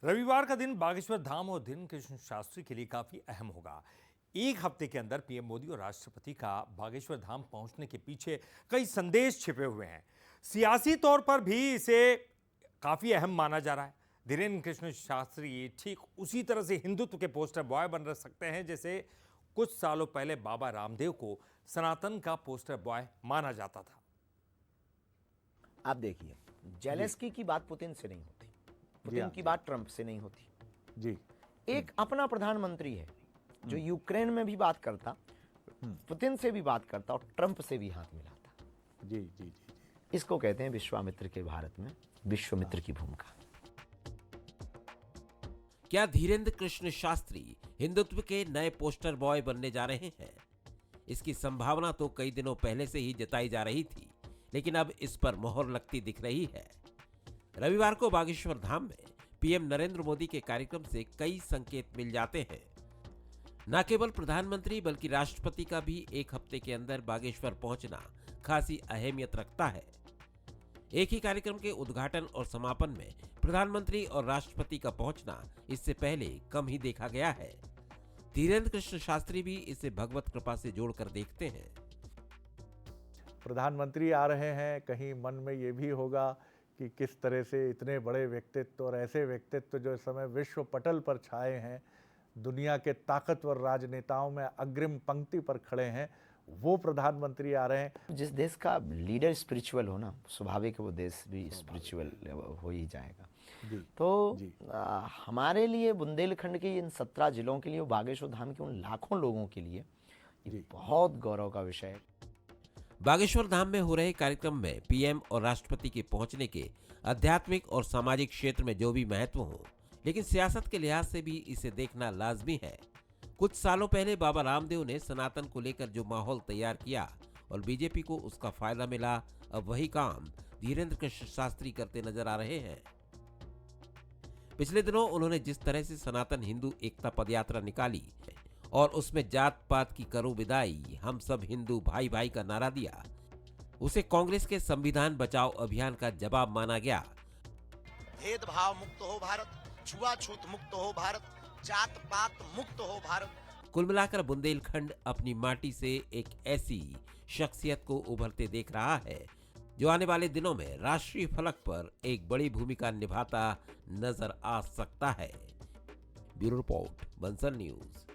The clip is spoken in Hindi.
रविवार का दिन बागेश्वर धाम और धीरेन्द्र कृष्ण शास्त्री के लिए काफी अहम होगा। एक हफ्ते के अंदर पीएम मोदी और राष्ट्रपति का बागेश्वर धाम पहुंचने के पीछे कई संदेश छिपे हुए हैं। सियासी तौर पर भी इसे काफी अहम माना जा रहा है। धीरेन्द्र कृष्ण शास्त्री ठीक उसी तरह से हिंदुत्व के पोस्टर बॉय बन सकते हैं जैसे कुछ सालों पहले बाबा रामदेव को सनातन का पोस्टर बॉय माना जाता था। आप देखिए, जेलेंस्की की बात पुतिन से नहीं होती, पुतिन की बात ट्रंप से नहीं होती जी। एक अपना प्रधानमंत्री है जो यूक्रेन में भी बात करता, पुतिन से भी बात करता और ट्रंप से भी हाथ मिलाता। जी जी जी जी। इसको कहते हैं विश्वामित्र के भारत में विश्वामित्र की भूमिका। क्या धीरेन्द्र कृष्ण शास्त्री हिंदुत्व के नए पोस्टर बॉय बनने जा रहे हैं? इसकी संभावना तो कई दिनों पहले से ही जताई जा रही थी, लेकिन अब इस पर मोहर लगती दिख रही है। रविवार को बागेश्वर धाम में पीएम नरेंद्र मोदी के कार्यक्रम से कई संकेत मिल जाते हैं। न केवल प्रधानमंत्री बल्कि राष्ट्रपति का भी एक हफ्ते के अंदर बागेश्वर पहुंचना खासी अहमियत रखता है। एक ही कार्यक्रम के उद्घाटन और समापन में प्रधानमंत्री और राष्ट्रपति का पहुंचना इससे पहले कम ही देखा गया है। धीरेन्द्र कृष्ण शास्त्री भी इसे भगवत कृपा से जोड़कर देखते हैं। प्रधानमंत्री आ रहे हैं, कहीं मन में ये भी होगा कि किस तरह से इतने बड़े व्यक्तित्व और ऐसे व्यक्तित्व जो इस समय विश्व पटल पर छाए हैं, दुनिया के ताकतवर राजनेताओं में अग्रिम पंक्ति पर खड़े हैं, वो प्रधानमंत्री आ रहे हैं। जिस देश का लीडर स्पिरिचुअल हो ना, स्वाभाविक है वो देश भी स्पिरिचुअल हो ही जाएगा। जी, तो जी। हमारे लिए बुंदेलखंड के इन 17 जिलों के लिए, बागेश्वर धाम के उन लाखों लोगों के लिए ये बहुत गौरव का विषय है। बागेश्वर धाम में हो रहे कार्यक्रम में पीएम और राष्ट्रपति के पहुंचने के आध्यात्मिक और सामाजिक क्षेत्र में जो भी महत्व हो, लेकिन सियासत के लिहाज से भी इसे देखना लाजमी है। कुछ सालों पहले बाबा रामदेव ने सनातन को लेकर जो माहौल तैयार किया और बीजेपी को उसका फायदा मिला, अब वही काम धीरेन्द्र कृष्ण शास्त्री करते नजर आ रहे हैं। पिछले दिनों उन्होंने जिस तरह से सनातन हिंदू एकता पदयात्रा निकाली और उसमें जात पात की करो विदाई, हम सब हिंदू भाई भाई का नारा दिया, उसे कांग्रेस के संविधान बचाओ अभियान का जवाब माना गया। भेदभाव मुक्त हो भारत, छुआछूत मुक्त हो भारत, जात पात मुक्त हो भारत। कुल मिलाकर बुंदेलखंड अपनी माटी से एक ऐसी शख्सियत को उभरते देख रहा है जो आने वाले दिनों में राष्ट्रीय फलक पर एक बड़ी भूमिका निभाता नजर आ सकता है। Bureau report, Bansal news.